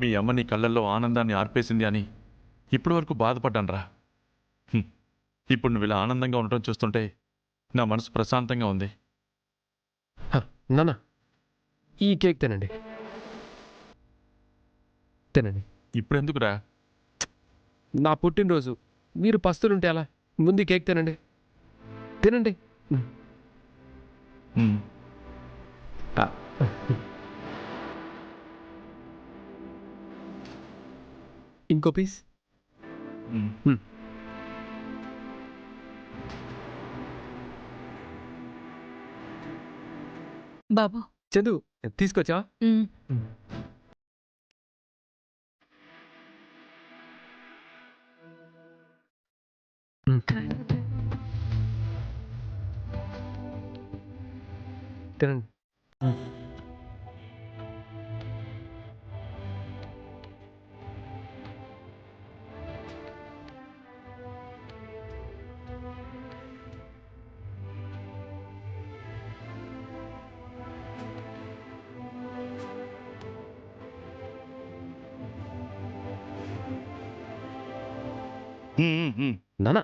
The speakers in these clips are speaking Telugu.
మీ అమ్మ నీ కళ్ళల్లో ఆనందాన్ని ఆర్పేసింది అని ఇప్పటి వరకు బాధపడ్డానురా. ఇప్పుడు నువ్వు ఇలా ఆనందంగా ఉండటం చూస్తుంటే నా మనసు ప్రశాంతంగా ఉంది. నాన్న, ఈ కేక్ తినండి. తినండి. ఇప్పుడెందుకురా? నా పుట్టినరోజు, మీరు పస్తులుంటే ఎలా? ముందు ఈ కేక్ తినండి. తినండి. ఇంకో పీస్. బాబు చందు, తీసుకొచ్చా? తినండి. నాన్న,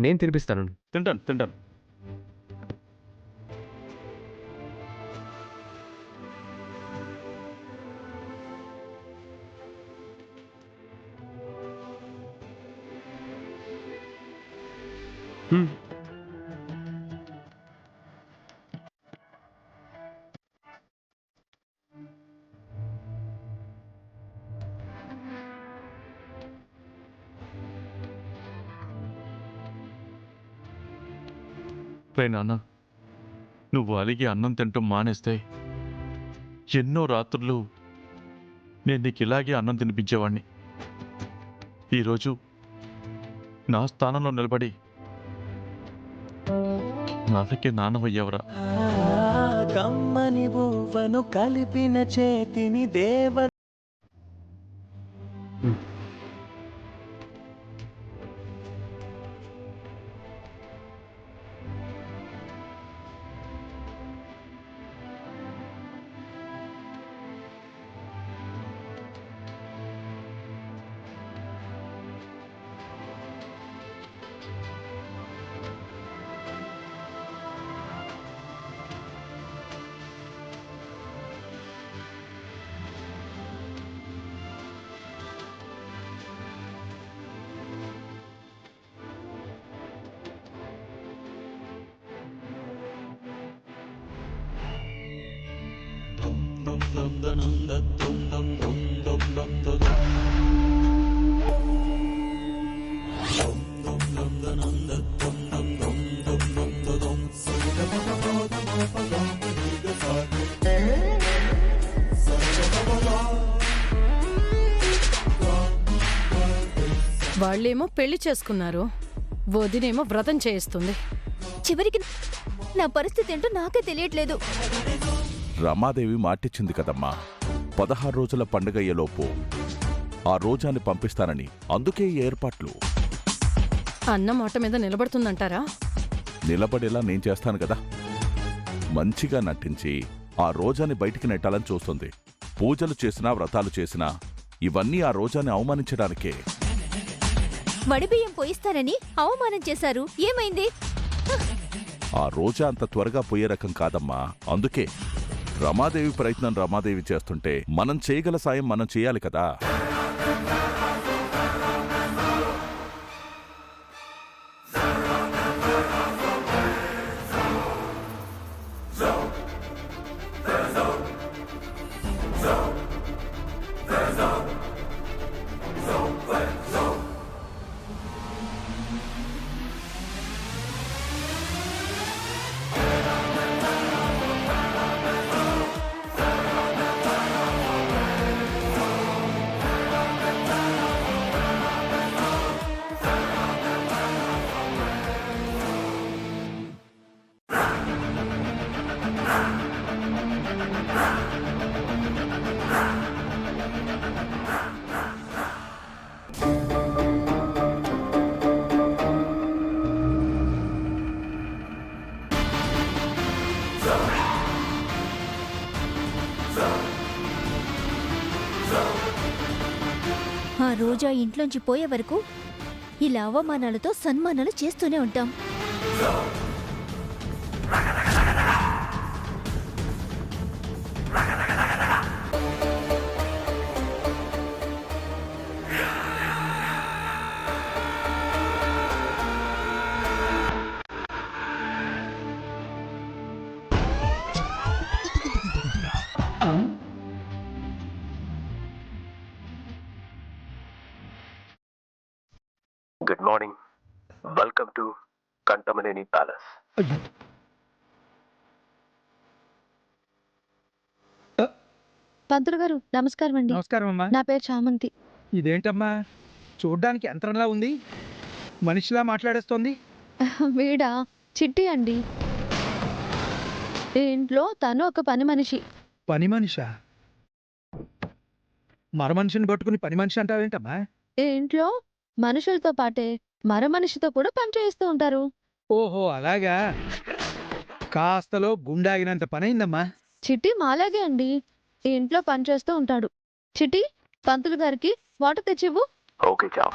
నేను తినిపిస్తాను. తింటాను తింటాను. రే నాన్న, నువ్వు అలిగి అన్నం తింటం మానేస్తే ఎన్నో రాత్రులు నేను నీకు ఇలాగే అన్నం తినిపించేవాడిని. ఈరోజు నా స్థానంలో నిలబడి నాన్నకి నాన్నమయ్యావరా. కమ్మని బువ్వను కలిపిన చేతిని దేవ వాళ్ళేమో పెళ్లి చేసుకున్నారు, వదినేమో వ్రతం చేయిస్తుంది. చివరికి నా పరిస్థితి ఏంటో నాకే తెలియట్లేదు. రమాదేవి మాటిచ్చింది కదమ్మా, 16 రోజుల పండుగయ్యేలోపు ఆ రోజాన్ని పంపిస్తానని. అందుకే ఈ ఏర్పాట్లు. అన్న మాట మీద నిలబడుతుందంటారా? నిలబడేలా నేను చేస్తాను కదా. మంచిగా నటించి ఆ రోజాని బయటికి నెట్టాలని చూస్తుంది. పూజలు చేసినా వ్రతాలు చేసినా ఇవన్నీ ఆ రోజాని అవమానించడానికే. వడిబియ్యం పోయిస్తానని అవమానం చేశారు, ఏమైంది? ఆ రోజా అంత త్వరగా పోయే రకం కాదమ్మా. అందుకే రమాదేవి ప్రయత్నం రమాదేవి చేస్తుంటే మనం చేయగల సాయం మనం చేయాలి కదా. ఆ రోజా ఇంట్లోంచి పోయే వరకు ఇలా అవమానాలతో సన్మానాలు చేస్తూనే ఉంటాం. Good morning. Welcome to Kantamaneni palace. పంతులు గారు నమస్కారం అండి. నమస్కారం అమ్మా. నా పేరు చామంతి. ఇదేంటమ్మా చూడ్డానికి యంత్రంలా ఉంది, మనిషిలా మాట్లాడేస్తోంది. వీడా చిట్టి అండి. ఈ ఇంట్లో తను ఒక పని మనిషి. పని మనిషా? మర మనిషిని పట్టుకుని పని మనిషి అంటావేంటమ్మా? ఈ ఇంట్లో మనుషులతో పాటే మర మనిషితో కూడా పని చేయిస్తూ ఉంటారు. ఓహో అలాగా, కాస్తలో గుండాగినంత పనైందమ్మా. చిట్టి మాలాగే అండి, ఈ ఇంట్లో పని చేస్తూ ఉంటాడు. చిట్టి, పంతులు గారికి వాటర్ తెచ్చివ్వు. ఓకే చావ్.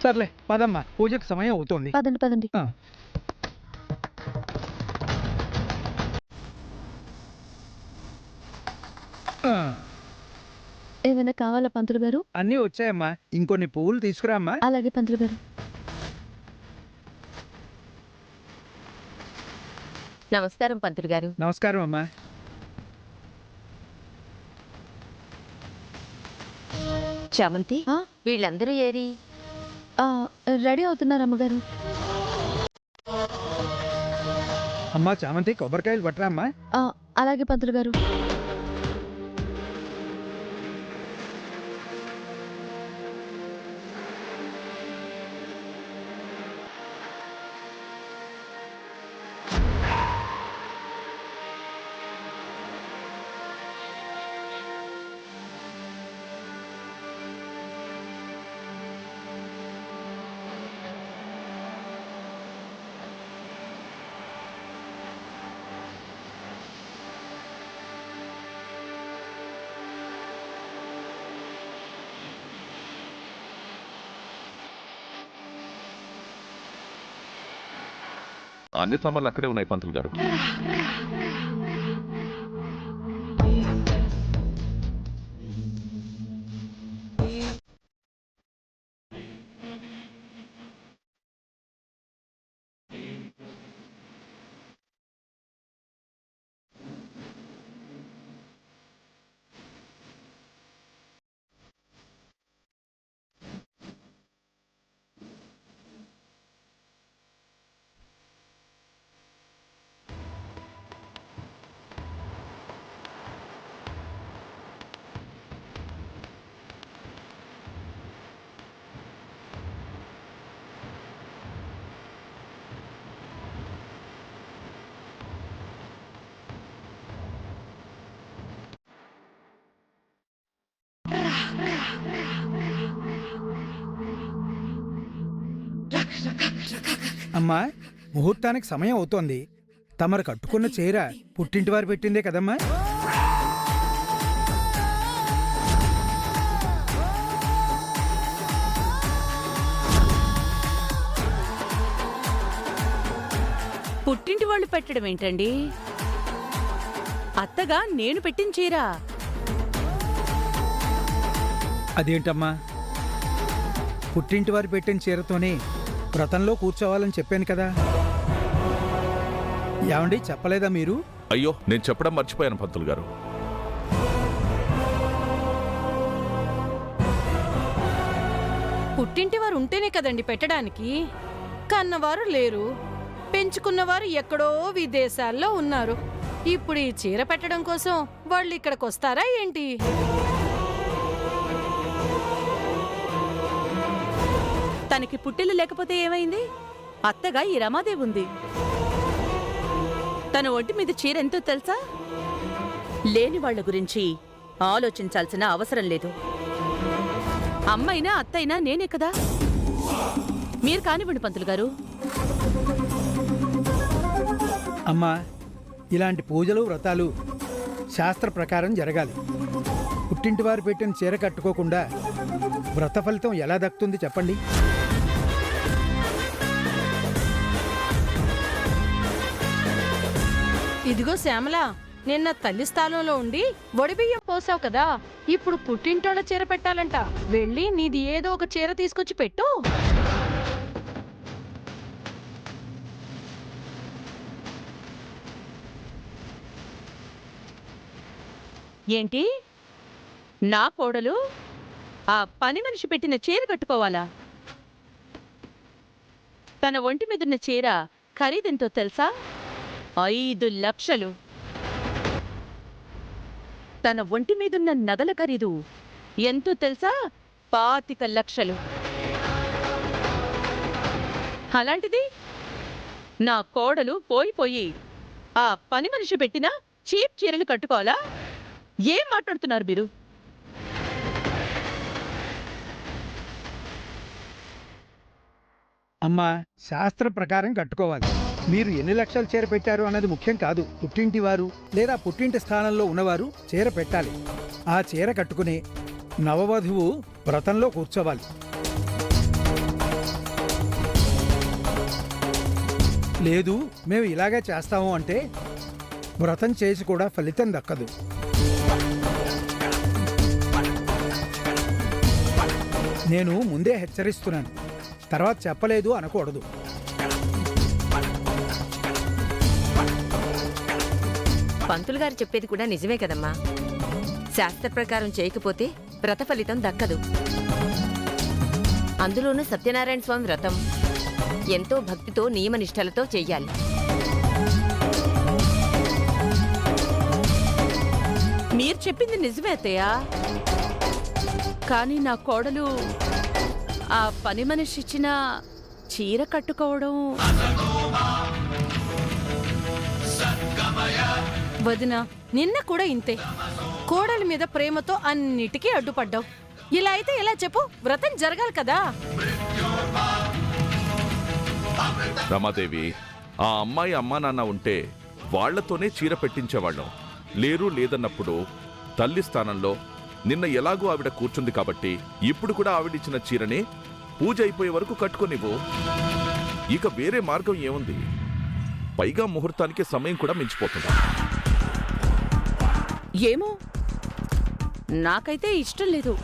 సర్లే పదమ్మా, పూజకు సమయం అవుతోంది. పదండి పదండి. ఆ. ఆ, ఏమైనా కావాలా పంతులు గారు? అన్నీ వచ్చాయమ్మా, ఇంకొన్ని పువ్వులు తీసుకురామ్మా. అలాగే పంతులు గారు. నమస్కారం పంతులు గారు. నమస్కారం అమ్మా. చామంతి, ఆ? వీళ్ళందరూ ఏరి? రెడీ అవుతున్నారు అమ్మగారు. అమ్మా చామంతి, కొబ్బరికాయలు పట్టరామ్మా. అలాగే పంతులు గారు. అన్ని సామాన్లు అక్కడే ఉన్నాయి పంతులు గారు. అమ్మా, ముహూర్తానికి సమయం అవుతోంది. తమరు కట్టుకున్న చీర పుట్టింటి వారు పెట్టిందే కదమ్మా? పుట్టింటి వాళ్ళు పెట్టడం ఏంటండి? అత్తగా నేను పెట్టిన చీర. అదేంటమ్మా, పుట్టింటి వారు పెట్టిన చీరతోనే వ్రతంలో కూర్చోవాలని చెప్పాను కదా. ఏమండి, చెప్పలేదా మీరు? అయ్యో, నేను చెప్పడం మర్చిపోయాను పంతులు గారు. పుట్టింటివారు ఉంటేనే కదండి పెట్టడానికి. కన్నవారు లేరు, పెంచుకున్నవారు ఎక్కడో విదేశాల్లో ఉన్నారు. ఇప్పుడు ఈ చీర పెట్టడం కోసం వాళ్ళు ఇక్కడికి వస్తారా ఏంటి? తనకి పుట్టిల్లు లేకపోతే ఏమైంది? అత్తగా ఈ రమాదేవి ఉంది. తన ఒంటి మీద చీర ఎంతో తెలుసా? లేని వాళ్ళ గురించి ఆలోచించాల్సిన అవసరం లేదు. అమ్మైనా అత్తైనా నేనే కదా. మీరు కానివ్వండి పంతులు గారు. అమ్మా, ఇలాంటి పూజలు వ్రతాలు శాస్త్ర ప్రకారం జరగాలి. పుట్టింటి వారు పెట్టిన చీర కట్టుకోకుండా వ్రత ఫలితం ఎలా దక్కుతుంది చెప్పండి? ఇదిగో శ్యామల, నిన్న తల్లి స్థానంలో ఉండి వడిబియ్యం పోసావు కదా, ఇప్పుడు పుట్టింటోళ్ళ చీర పెట్టాలంట. వెళ్ళి నీది ఏదో ఒక చీర తీసుకొచ్చి పెట్టు. ఏంటి, నా కోడలు ఆ పని మనిషి పెట్టిన చీర కట్టుకోవాలా? తన ఒంటి మీదున్న చీర ఖరీదెంతో తెలుసా? 5 లక్షలు. తన ఒంటి మీదున్న నగల ఖరీదు ఎంతో తెలుసా? 25 లక్షలు. అలాంటిది నా కోడలు పోయి ఆ పని మనిషి పెట్టిన చీప్ చీరలు కట్టుకోవాలా? ఏం మాట్లాడుతున్నారు మీరు? అమ్మా, శాస్త్ర ప్రకారం కట్టుకోవాలి. మీరు ఎన్ని లక్షలు చీర పెట్టారు అన్నది ముఖ్యం కాదు. పుట్టింటి వారు లేదా పుట్టింటి స్థానంలో ఉన్నవారు చీర పెట్టాలి. ఆ చీర కట్టుకుని నవవధువు వ్రతంలో కూర్చోవాలి. లేదు, మేము ఇలాగే చేస్తాము అంటే వ్రతం చేసి కూడా ఫలితం దక్కదు. నేను ముందే హెచ్చరిస్తున్నాను, తర్వాత చెప్పలేదు అనకూడదు. పంతులు గారు చెప్పేది కూడా నిజమే కదమ్మా. శాస్త్ర ప్రకారం చేయకపోతే వ్రత ఫలితం దక్కదు. అందులోనూ సత్యనారాయణ స్వామి వ్రతం ఎంతో భక్తితో నియమనిష్టలతో చెయ్యాలి. మీరు చెప్పింది నిజమే అత్తయ్య, కానీ నా కోడలు ఆ పని మనిషి ఇచ్చిన చీర కట్టుకోవడం. వదిన, నిన్న కూడా ఇంతే. కోడలి మీద ప్రేమతో అన్నిటికీ అడ్డుపడ్డావు. ఇలా అయితే ఎలా చెప్పు? వ్రతం జరగాలి కదా. రమాదేవి, ఆ అమ్మాయి అమ్మా నాన్న ఉంటే వాళ్లతోనే చీర పెట్టించేవాళ్ళం. లేదన్నప్పుడు తల్లి స్థానంలో నిన్న ఎలాగో ఆవిడ కూర్చుంది కాబట్టి ఇప్పుడు కూడా ఆవిడిచ్చిన చీరనే పూజ అయిపోయే వరకు కట్టుకోనివ్వు. ఇక వేరే మార్గం ఏముంది? పైగా ముహూర్తానికి సమయం కూడా మించిపోతుంది. ఏమో, నాకైతే ఇష్టం లేదు.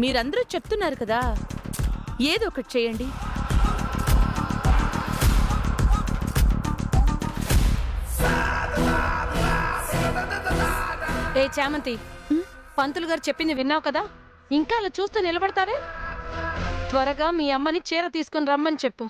మీరందరూ చెప్తున్నారు కదా, ఏదో ఒకటి చేయండి. ఏ చామంతి, పంతులు గారు చెప్పింది విన్నావు కదా? ఇంకా అలా చూస్తూ నిలబడతారే? త్వరగా మీ అమ్మని చీర తీసుకుని రమ్మని చెప్పు.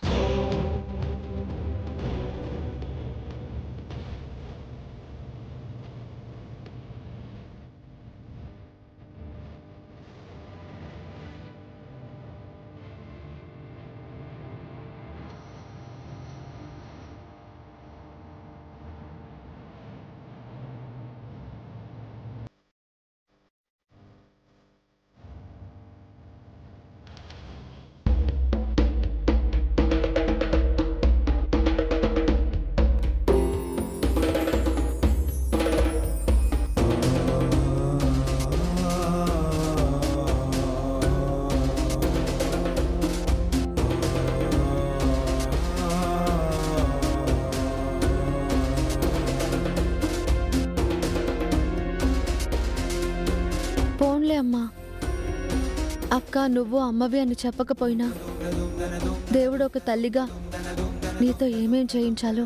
పోన్లే అమ్మా, అక్క నువ్వు అమ్మవి అని చెప్పకపోయినా దేవుడు ఒక తల్లిగా నీతో ఏమేం చేయించాలో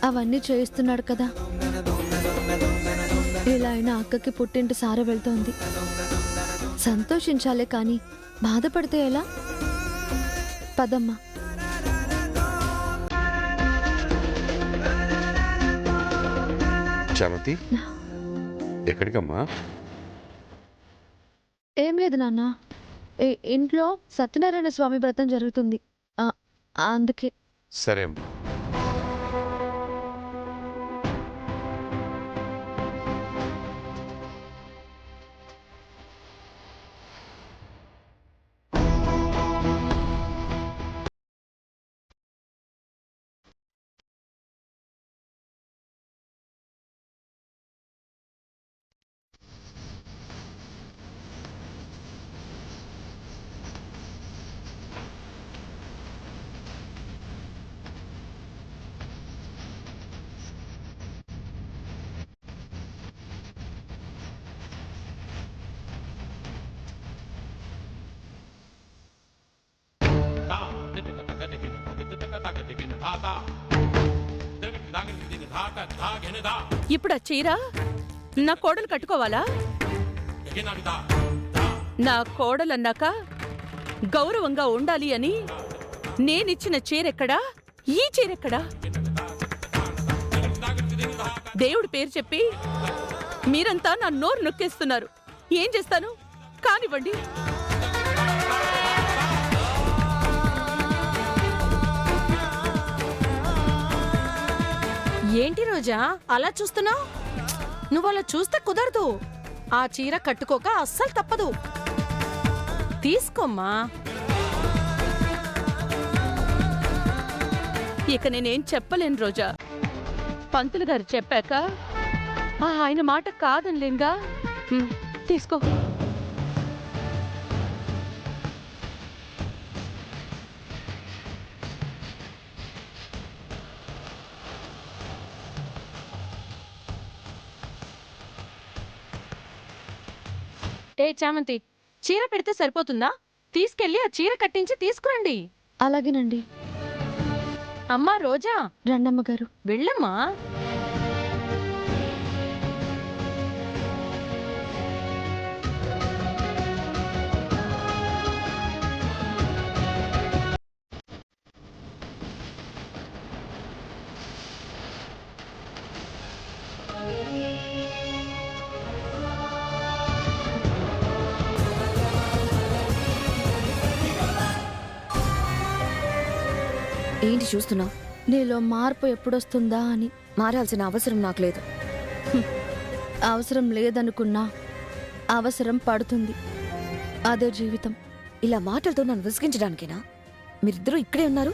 అవన్నీ చేయిస్తున్నాడు కదా. ఇలా అయినా అక్కకి పుట్టింటి సార వెళ్తోంది. సంతోషించాలే కానీ బాధపడితే ఎలా? పదమ్మా. చామంతి, ఎక్కడికమ్మా? ఏం లేదు నాన్న, ఇంట్లో సత్యనారాయణ స్వామి వ్రతం జరుగుతుంది, అందుకే. సరే అమ్మా. ఇప్పుడు ఆ చీర నా కోడలు కట్టుకోవాలా? నా కోడలన్నాక గౌరవంగా ఉండాలి అని నేనిచ్చిన చీరెక్కడా? ఈ చీరెక్కడా? దేవుడి పేరు చెప్పి మీరంతా నా నోరు నొక్కేస్తున్నారు. ఏం చేస్తాను? కానివ్వండి. ఏంటి రోజా అలా చూస్తున్నావు? నువ్వు అలా చూస్తే కుదరదు. ఆ చీర కట్టుకోక అస్సలు తప్పదు. తీసుకోమ్మా. ఇక నేనేం చెప్పలేను రోజా. పంతులు గారు చెప్పాక ఆయన మాట కాదనిలేనుగా. తీసుకో. ఏ చామంతి, చీర పెడితే సరిపోతుందా? తీసుకెళ్ళి ఆ చీర కట్టించి తీసుకురండి. అలాగేనండి. అమ్మా రోజా, రండమ్మగారు. వెళ్ళమ్మా. ఏంటి చూస్తున్నావు? నీలో మార్పు ఎప్పుడొస్తుందా అని. మారాల్సిన అవసరం నాకు లేదు. అవసరం లేదనుకున్నా అవసరం పడుతుంది. అదే జీవితం. ఇలా మాటలతో నన్ను విసిగించడానికేనా? మీరిద్దరూ ఇక్కడే ఉన్నారు.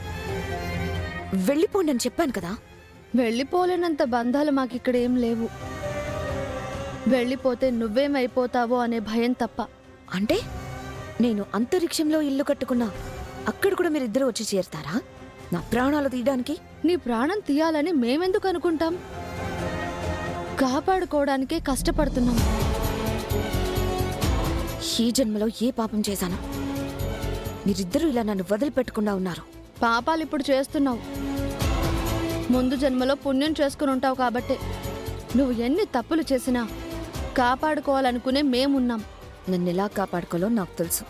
వెళ్ళిపోండి అని చెప్పాను కదా. వెళ్ళిపోలేనంత బంధాలు మాకిక్కడేం లేవు. వెళ్ళిపోతే నువ్వేమైపోతావో అనే భయం తప్ప. అంటే నేను అంతరిక్షంలో ఇల్లు కట్టుకున్నా అక్కడ కూడా మీరిద్దరూ వచ్చి చేరతారా? నా ప్రాణాలు తీయడానికి? నీ ప్రాణం తీయాలని మేమెందుకు అనుకుంటాం? కాపాడుకోవడానికే కష్టపడుతున్నాం. ఈ జన్మలో ఏ పాపం చేశాను? మీరిద్దరూ ఇలా నన్ను వదిలిపెట్టకుండా ఉన్నారు. పాపాలు ఇప్పుడు చేస్తున్నావు. ముందు జన్మలో పుణ్యం చేసుకుని ఉంటావు కాబట్టే. నువ్వు ఎన్ని తప్పులు చేసినా కాపాడుకోవాలనుకునే మేమున్నాం. నన్ను ఎలా కాపాడుకోవాలో నాకు తెలుసు.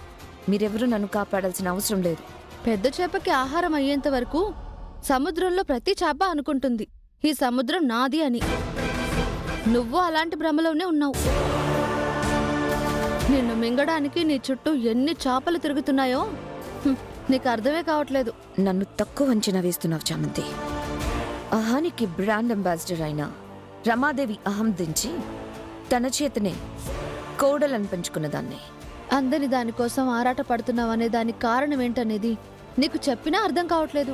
మీరెవరూ నన్ను కాపాడాల్సిన అవసరం లేదు. పెద్ద చేపకి ఆహారం అయ్యేంత వరకు సముద్రంలో ప్రతి చేప అనుకుంటుంది ఈ సముద్రం నాది అని. నువ్వు అలాంటి భ్రమలోనే ఉన్నావు. నిన్ను మింగడానికి నీ చుట్టూ ఎన్ని చేపలు తిరుగుతున్నాయో నీకు అర్థమే కావట్లేదు. నన్ను తక్కువ అంచనా వేస్తున్నావు చామంతి. అహానికి బ్రాండ్ అంబాసిడర్ అయిన రమాదేవి అహం దించి తన చేతనే కోడలను పెంచుకున్న దాన్ని. అందని దానికోసం ఆరాట పడుతున్నావనే దానికి కారణం ఏంటనేది నీకు చెప్పినా అర్థం కావట్లేదు.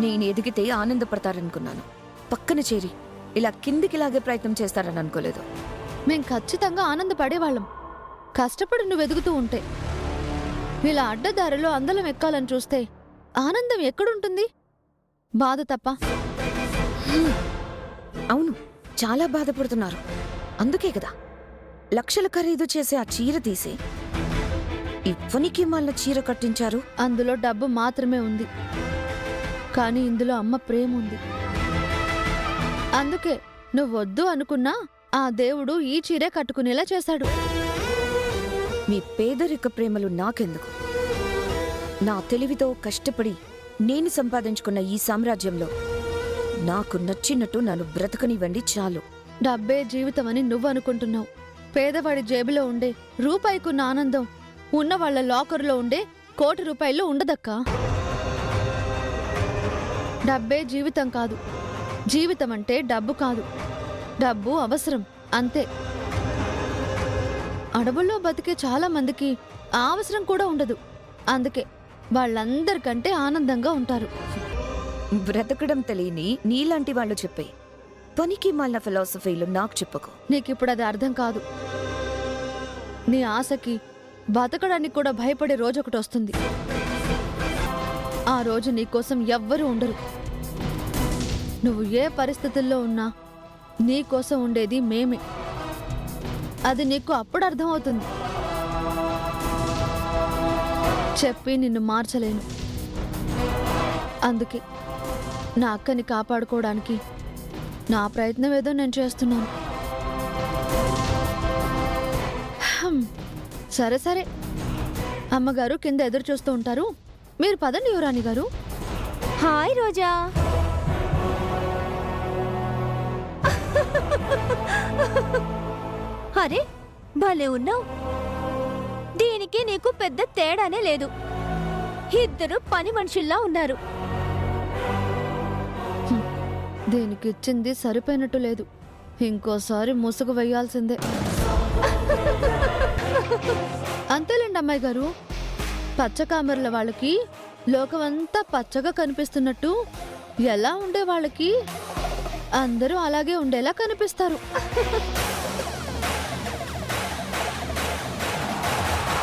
నేను ఎదిగితే ఆనందపడతారనుకున్నాను. పక్కన చేరి ఇలా కిందికి లాగే ప్రయత్నం చేస్తారని అనుకోలేదు. మేం ఖచ్చితంగా ఆనందపడేవాళ్ళం కష్టపడి నువ్వు ఎదుగుతూ ఉంటే. ఇలా అడ్డదారిలో అందలం ఎక్కాలని చూస్తే ఆనందం ఎక్కడుంటుంది? బాధ తప్ప. అవును, చాలా బాధపడుతున్నారు. అందుకే కదా లక్షల ఖరీదు చేసే ఆ చీర తీసి ఇవ్వనికి మళ్ళీ చీర కట్టించారు. అందులో డబ్బు మాత్రమే ఉంది, కానీ ఇందులో అమ్మ ప్రేమ ఉంది. అందుకే నువ్వొద్దు అనుకున్నా ఆ దేవుడు ఈ చీరే కట్టుకునేలా చేశాడు. మీ పేదరిక ప్రేమలు నాకెందుకు? నా తెలివితో కష్టపడి నేను సంపాదించుకున్న ఈ సామ్రాజ్యంలో నాకు నచ్చినట్టు నన్ను బ్రతకనివ్వండి చాలు. డబ్బే జీవితమని నువ్వు అనుకుంటున్నావు. పేదవాడి జేబులో ఉండే రూపాయికున్న ఆనందం ఉన్నవాళ్ల లాకరులో ఉండే ₹1,00,00,000 ఉండదక్కా. డబ్బే జీవితం కాదు. జీవితం అంటే డబ్బు కాదు. డబ్బు అవసరం అంతే. అడవుల్లో బతికే చాలా మందికి ఆ అవసరం కూడా ఉండదు. అందుకే వాళ్ళందరికంటే ఆనందంగా ఉంటారు. బ్రతకడం తెలియని నీలాంటి వాళ్ళు చెప్పే పనికి మాలిన ఫిలాసఫీలు నాకు చెప్పకు. నీకిప్పుడు అది అర్థం కాదు. నీ ఆశకి బతకడానికి కూడా భయపడే రోజు ఒకటి వస్తుంది. ఆ రోజు నీకోసం ఎవ్వరూ ఉండరు. నువ్వు ఏ పరిస్థితుల్లో ఉన్నా నీకోసం ఉండేది మేమే. అది నీకు అప్పుడు అర్థమవుతుంది. చెప్పి నిన్ను మార్చలేను. అందుకే నా అక్కని కాపాడుకోవడానికి నా ప్రయత్నం ఏదో నేను చేస్తున్నాను. సరే సరే, అమ్మగారు కింద ఎదురు చూస్తూ ఉంటారు. మీరు పదండి యువరాణి గారు. హాయ్ రోజా. అరే భలే ఉన్నావు. దీనికి నీకు పెద్ద తేడానే లేదు. ఇద్దరు పని మనుషుల్లా ఉన్నారు. దీనికి ఇచ్చింది సరిపోయినట్టు లేదు. ఇంకోసారి ముసుగు వేయాల్సిందే. అంతేలేండి అమ్మాయి గారు, పచ్చకామెర్ల వాళ్ళకి లోకమంతా పచ్చగా కనిపిస్తున్నట్టు ఎలా ఉండే వాళ్ళకి అందరూ అలాగే ఉండేలా కనిపిస్తారు.